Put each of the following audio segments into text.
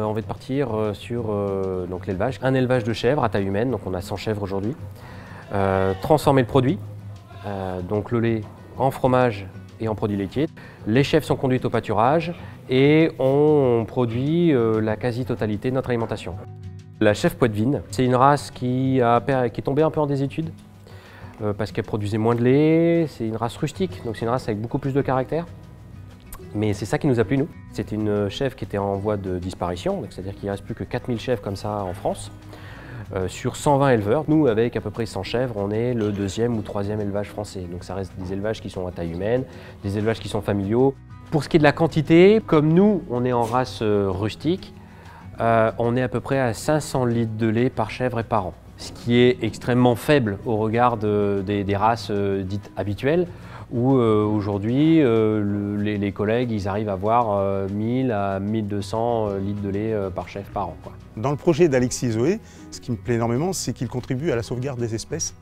on va partir sur donc l'élevage. Un élevage de chèvres à taille humaine, donc on a 100 chèvres aujourd'hui. Transformer le produit, donc le lait en fromage et en produits laitiers. Les chèvres sont conduites au pâturage et on produit la quasi-totalité de notre alimentation. La chèvre poitevine, c'est une race qui est tombée un peu en désuétude parce qu'elle produisait moins de lait. C'est une race rustique, donc c'est une race avec beaucoup plus de caractère. Mais c'est ça qui nous a plu, nous. C'était une chèvre qui était en voie de disparition, c'est-à-dire qu'il ne reste plus que 4000 chèvres comme ça en France, sur 120 éleveurs. Nous, avec à peu près 100 chèvres, on est le 2e ou 3e élevage français. Donc ça reste des élevages qui sont à taille humaine, des élevages qui sont familiaux. Pour ce qui est de la quantité, comme nous, on est en race rustique, on est à peu près à 500 litres de lait par chèvre et par an. Ce qui est extrêmement faible au regard des races dites habituelles, où aujourd'hui les collègues ils arrivent à avoir 1000 à 1200 litres de lait par chèvre par an, quoi. Dans le projet d'Alexis Zoé, ce qui me plaît énormément, c'est qu'il contribue à la sauvegarde des espèces,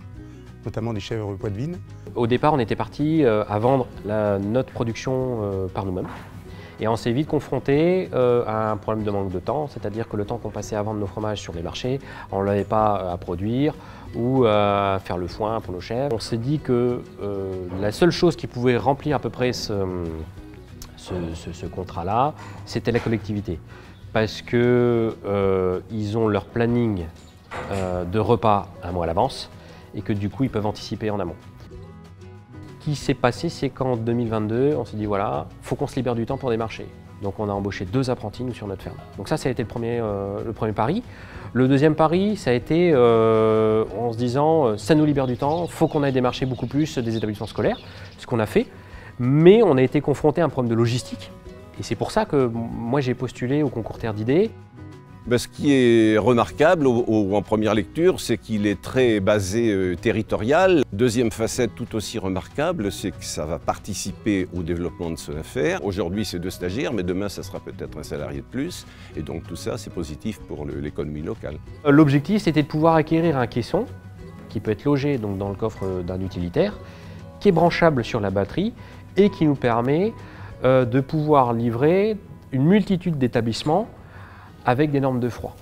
notamment des chèvres poitevines. Au départ, on était parti à vendre notre production par nous-mêmes. Et on s'est vite confronté à un problème de manque de temps, c'est-à-dire que le temps qu'on passait à vendre nos fromages sur les marchés, on ne l'avait pas à produire ou à faire le foin pour nos chèvres. On s'est dit que la seule chose qui pouvait remplir à peu près ce contrat-là, c'était la collectivité. Parce qu'ils ont leur planning de repas un mois à l'avance et que du coup, ils peuvent anticiper en amont. Ce qui s'est passé, c'est qu'en 2022, on s'est dit voilà, il faut qu'on se libère du temps pour des marchés. Donc on a embauché 2 apprentis, nous, sur notre ferme. Donc ça a été le premier pari. Le deuxième pari, ça a été en se disant ça nous libère du temps, il faut qu'on aille des marchés beaucoup plus des établissements scolaires, ce qu'on a fait. Mais on a été confronté à un problème de logistique. Et c'est pour ça que moi j'ai postulé au concours Terre d'idées. Ce qui est remarquable en première lecture, c'est qu'il est très basé territorial. Deuxième facette tout aussi remarquable, c'est que ça va participer au développement de son affaire. Aujourd'hui, c'est 2 stagiaires, mais demain, ça sera peut-être un salarié de plus. Et donc tout ça, c'est positif pour l'économie locale. L'objectif, c'était de pouvoir acquérir un caisson qui peut être logé donc, dans le coffre d'un utilitaire, qui est branchable sur la batterie et qui nous permet de pouvoir livrer une multitude d'établissements avec des normes de froid.